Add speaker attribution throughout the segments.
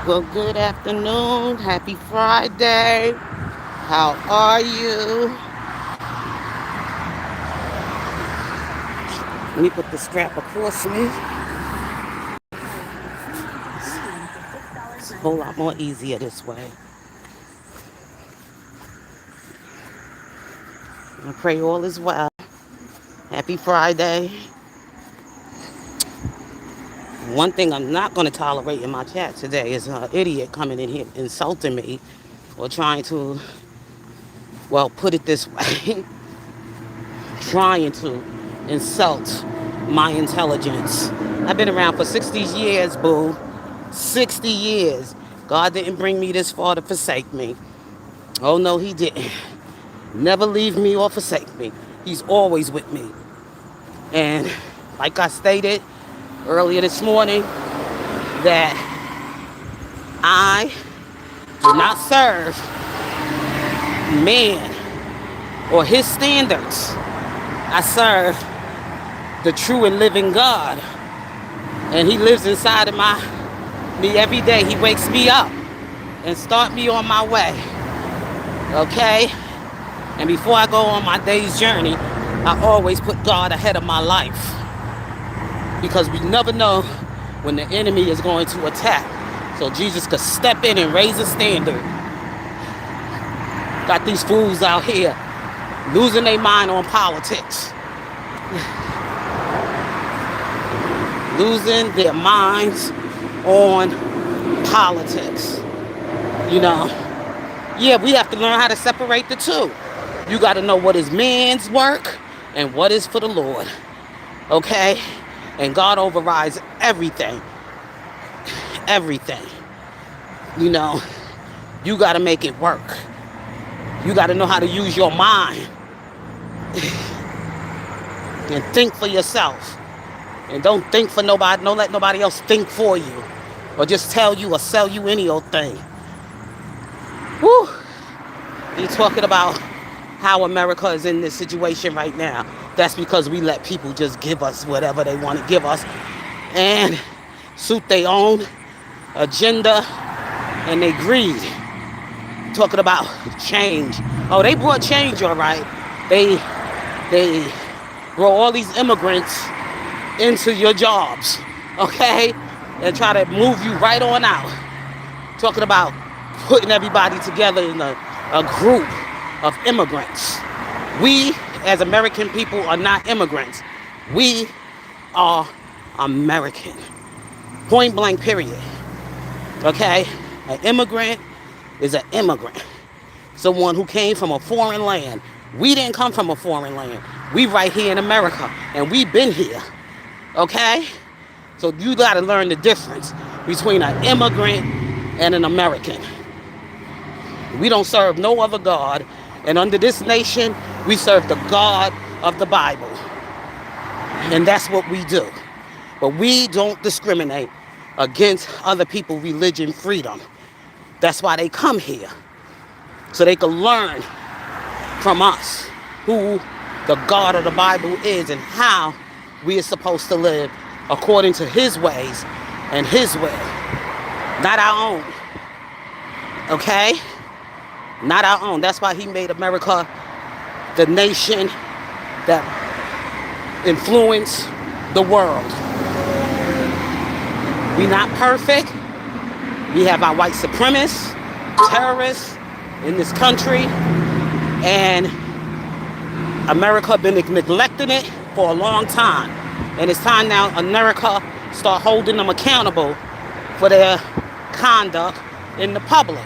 Speaker 1: Well, good afternoon. Happy Friday. How are you? Let me put the strap across me. It's a whole lot more easier this way. I pray all is well. Happy Friday. One thing I'm not going to tolerate in my chat today is an idiot coming in here insulting me or trying to, well, put it this way, trying to insult my intelligence. I've been around for 60 years, boo. 60 years. God didn't bring me this far to forsake me. Oh, no, he didn't. Never leave me or forsake me. He's always with me. And like I stated earlier this morning, that I do not serve man or his standards. I serve the true and living God. And he lives inside of me every day. He wakes me up and start me on my way. Okay? And before I go on my day's journey, I always put God ahead of my life. Because we never know when the enemy is going to attack. So Jesus could step in and raise a standard. Got these fools out here losing their mind on politics. Losing their minds on politics. You know, yeah, we have to learn how to separate the two. You got to know what is man's work and what is for the Lord. Okay? And God overrides everything. Everything. You know, you got to make it work. You got to know how to use your mind and think for yourself. And don't think for nobody. Don't let nobody else think for you or just tell you or sell you any old thing. Woo! You're talking about how America is in this situation right now. That's because we let people just give us whatever they want to give us and suit their own agenda and they greed. Talking about change. Oh, they brought change, all right. They brought all these immigrants into your jobs, okay? And try to move you right on out. Talking about putting everybody together in a group of immigrants. We, as American people, are not immigrants. We are American. Point blank, period. Okay? An immigrant is an immigrant. Someone who came from a foreign land. We didn't come from a foreign land. We right here in America, and we've been here. Okay? So you got to learn the difference between an immigrant and an American. We don't serve no other God. And under this nation, we serve the God of the Bible. And that's what we do. But we don't discriminate against other people's religion freedom. That's why they come here. So they can learn from us who the God of the Bible is and how we are supposed to live according to his ways and his will. Not our own. Okay? Not our own. That's why he made America the nation that influenced the world. We're not perfect. We have our white supremacists, terrorists in this country, and America been neglecting it for a long time. And it's time now America start holding them accountable for their conduct in the public,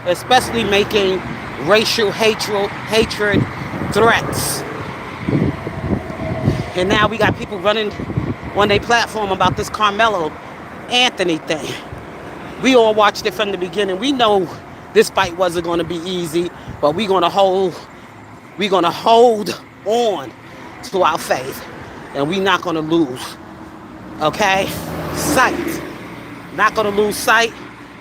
Speaker 1: especially making racial hatred threats. And now we got people running on their platform about this Carmelo Anthony thing. We all watched it from the beginning. We know this fight wasn't going to be easy, but we're going to hold on to our faith, and we're not going to lose. Okay? Sight. Not going to lose sight,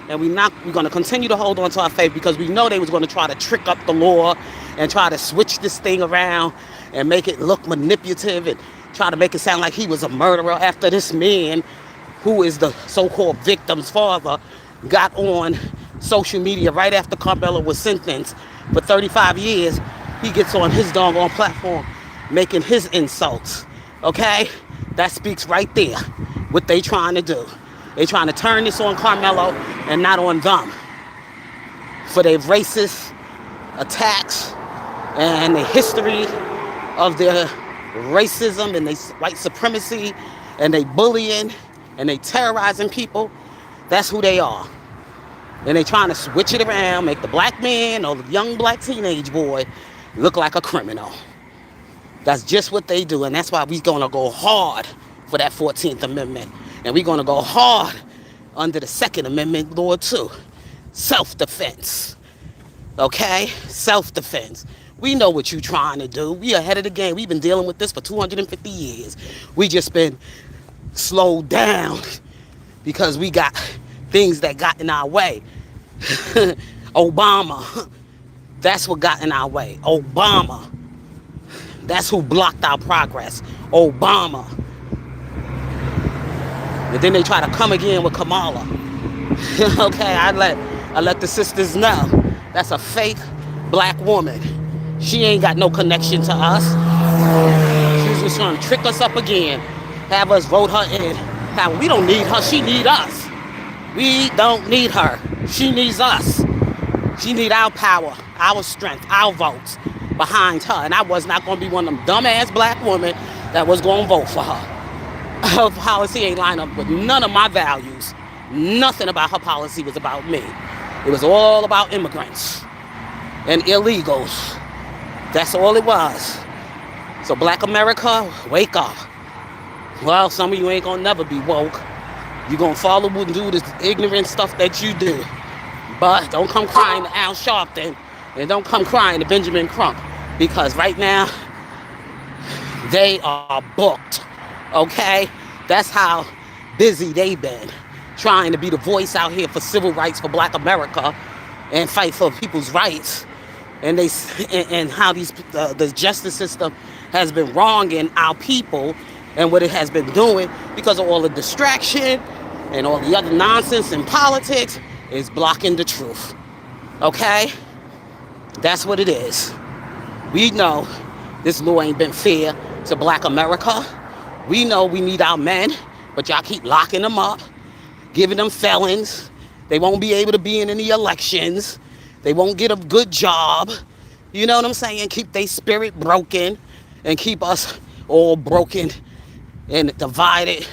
Speaker 1: and we're going to continue to hold on to our faith because we know they was going to try to trick up the law and try to switch this thing around and make it look manipulative and try to make it sound like he was a murderer after this man, who is the so-called victim's father, got on social media right after Carmelo was sentenced for 35 years. He gets on his doggone platform making his insults. Okay? That speaks right there what they trying to do. They trying to turn this on Carmelo and not on them for their racist attacks and the history of their racism and their white supremacy and they bullying and they terrorizing people. That's who they are. And they trying to switch it around, make the black man or the young black teenage boy look like a criminal. That's just what they do, and that's why we're gonna go hard for that 14th Amendment. And we're gonna go hard under the Second Amendment law too. Self-defense. Okay? Self-defense. We know what you're trying to do. We ahead of the game. We've been dealing with this for 250 years. We just been slowed down because we got things that got in our way. Obama. That's what got in our way. Obama. That's who blocked our progress. Obama. And then they try to come again with Kamala. Okay, I let the sisters know. That's a fake black woman. She ain't got no connection to us. She's just trying to trick us up again. Have us vote her in. We don't need her. She need us. We don't need her. She needs us. She need our power, our strength, our votes behind her. And I was not going to be one of them dumbass black women that was going to vote for her. Her policy ain't line up with none of my values. Nothing about her policy was about me. It was all about immigrants and illegals. That's all it was. So black America, wake up. Well, some of you ain't gonna never be woke. You're gonna follow and do this ignorant stuff that you do. But don't come crying to Al Sharpton and don't come crying to Benjamin Crump because right now they are booked. Okay? That's how busy they've been trying to be the voice out here for civil rights for black America and fight for people's rights. And how the justice system has been wronging our people and what it has been doing because of all the distraction and all the other nonsense in politics is blocking the truth. Okay? That's what it is. We know this law ain't been fair to black America. We know we need our men, but y'all keep locking them up, giving them felons. They won't be able to be in any elections. They won't get a good job. You know what I'm saying? Keep their spirit broken and keep us all broken and divided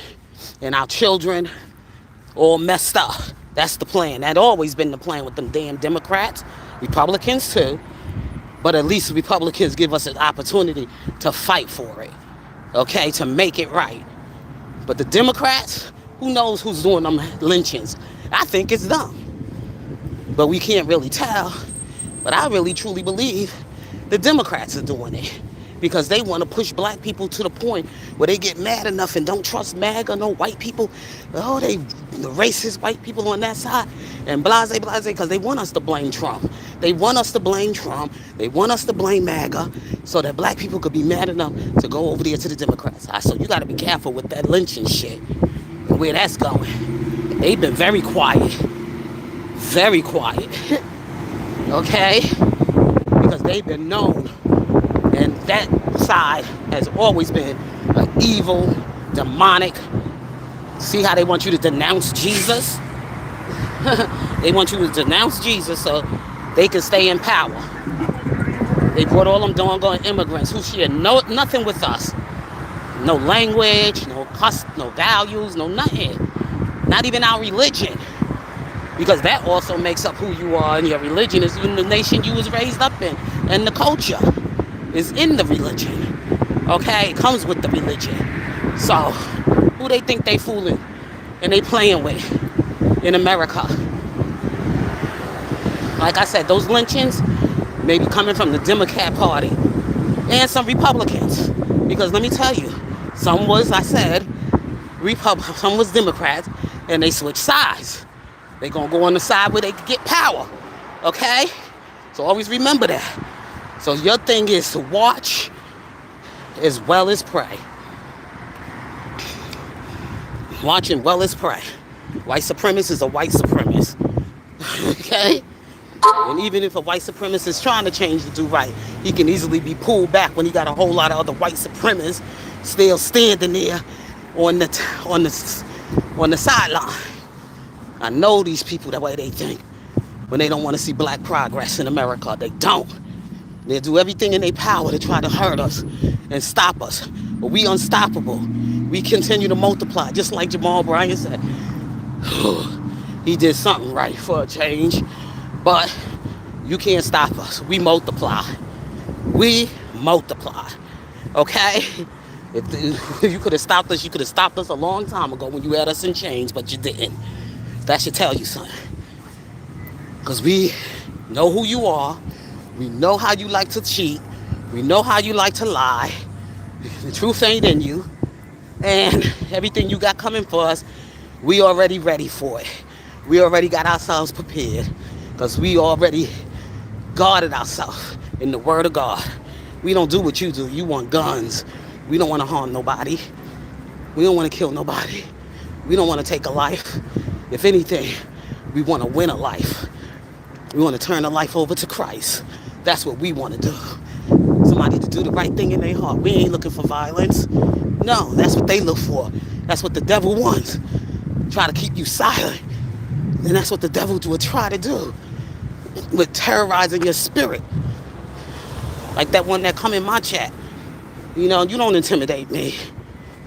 Speaker 1: and our children all messed up. That's the plan. That always been the plan with them damn Democrats, Republicans too. But at least Republicans give us an opportunity to fight for it. Okay? To make it right. But the Democrats, who knows who's doing them lynchings? I think it's them. But we can't really tell. But I really truly believe the Democrats are doing it because they want to push black people to the point where they get mad enough and don't trust MAGA, no white people. Oh, the racist white people on that side and blase, because they want us to blame Trump. They want us to blame Trump. They want us to blame MAGA so that black people could be mad enough to go over there to the Democrats. So you got to be careful with that lynching shit and where that's going. They've been very quiet. Very quiet. Okay? Because they've been known. And that side has always been an evil, demonic. See how they want you to denounce Jesus? They want you to denounce Jesus so they can stay in power. They brought all them doggone immigrants who share nothing with us. No language, no values, no nothing. Not even our religion. Because that also makes up who you are, and your religion is in the nation you was raised up in. And the culture is in the religion. Okay? It comes with the religion. So, who they think they fooling and they playing with in America? Like I said, those lynchings may be coming from the Democrat Party and some Republicans. Because let me tell you, some was, I said, some was Democrats, and they switched sides. They're going to go on the side where they can get power. Okay? So always remember that. So your thing is to watch as well as pray. Watch as well as pray. White supremacist is a white supremacist. Okay? And even if a white supremacist is trying to change to do right, he can easily be pulled back when he got a whole lot of other white supremacists still standing there on the on the on the sideline. I know these people the way they think when they don't want to see black progress in America. They don't. They'll do everything in their power to try to hurt us and stop us. But we unstoppable. We continue to multiply, just like Jamal Bryant said. He did something right for a change, but you can't stop us. We multiply. We multiply. Okay? If you could have stopped us, you could have stopped us a long time ago when you had us in chains, but you didn't. That should tell you something. Because we know who you are. We know how you like to cheat. We know how you like to lie. The truth ain't in you. And everything you got coming for us, we already ready for it. We already got ourselves prepared. Because we already guarded ourselves in the word of God. We don't do what you do. You want guns. We don't want to harm nobody. We don't want to kill nobody. We don't want to take a life. If anything, we want to win a life. We want to turn a life over to Christ. That's what we want to do. Somebody to do the right thing in their heart. We ain't looking for violence. No, that's what they look for. That's what the devil wants. Try to keep you silent. And that's what the devil will try to do. With terrorizing your spirit. Like that one that come in my chat. You know, you don't intimidate me.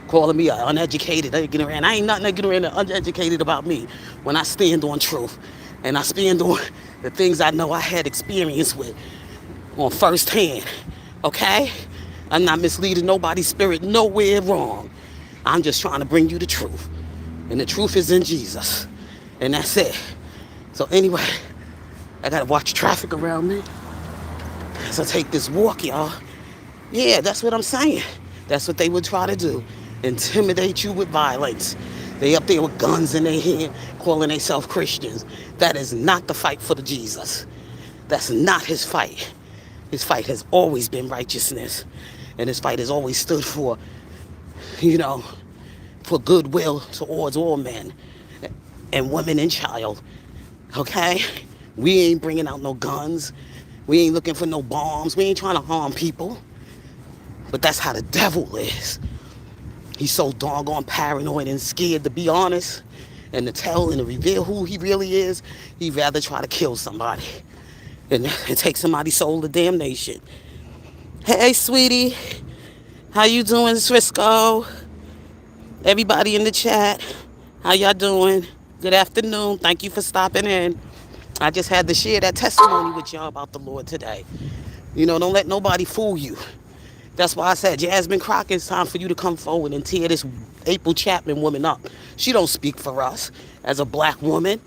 Speaker 1: Calling me an uneducated, ignorant. I ain't nothing ignorant or uneducated about me when I stand on truth. And I stand on the things I know I had experience with on first hand. Okay? I'm not misleading nobody's spirit nowhere wrong. I'm just trying to bring you the truth. And the truth is in Jesus. And that's it. So anyway, I gotta watch traffic around me as I take this walk, y'all. Yeah, that's what I'm saying. That's what they would try to do. Intimidate you with violence. They up there with guns in their hand, calling themselves Christians. That is not the fight for the Jesus. That's not his fight. His fight has always been righteousness. And his fight has always stood for, you know, for goodwill towards all men and women and child. Okay? We ain't bringing out no guns. We ain't looking for no bombs. We ain't trying to harm people. But that's how the devil is. He's so doggone paranoid and scared to be honest and to tell and to reveal who he really is. He'd rather try to kill somebody and take somebody's soul to damnation. Hey, sweetie. How you doing, Frisco? Everybody in the chat, how y'all doing? Good afternoon. Thank you for stopping in. I just had to share that testimony with y'all about the Lord today. You know, don't let nobody fool you. That's why I said, Jasmine Crockett, it's time for you to come forward and tear this April Chapman woman up. She don't speak for us as a black woman.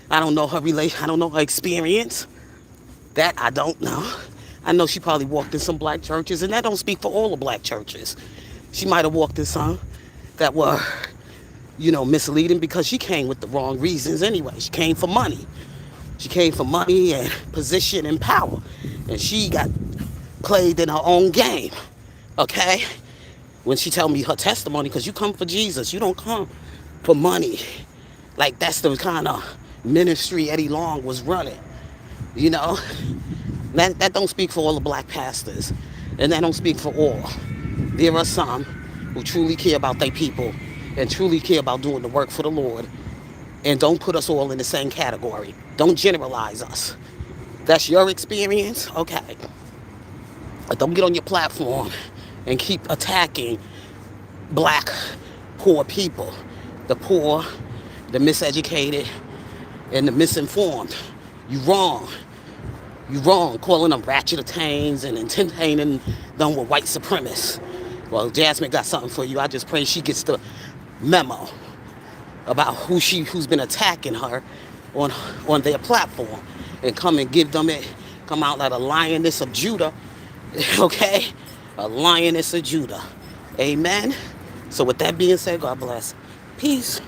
Speaker 1: I don't know her relation. I don't know her experience. That I don't know. I know she probably walked in some black churches, and that don't speak for all the black churches. She might have walked in some that were, you know, misleading because she came with the wrong reasons anyway. She came for money. She came for money and position and power. And she got played in her own game. Okay? When she tell me her testimony, because you come for Jesus, you don't come for money. Like that's the kind of ministry Eddie Long was running. You know? That don't speak for all the black pastors. And that don't speak for all. There are some who truly care about their people and truly care about doing the work for the Lord. And don't put us all in the same category. Don't generalize us. That's your experience? Okay. But don't get on your platform and keep attacking black, poor people. The poor, the miseducated, and the misinformed. You wrong. You wrong calling them ratchetitanes and entertaining them with white supremacists. Well, Jasmine got something for you. I just pray she gets the memo about who's been attacking her on their platform and come and give them it. Come out like a lioness of Judah. Okay? A lioness of Judah. Amen. So with that being said, God bless. Peace.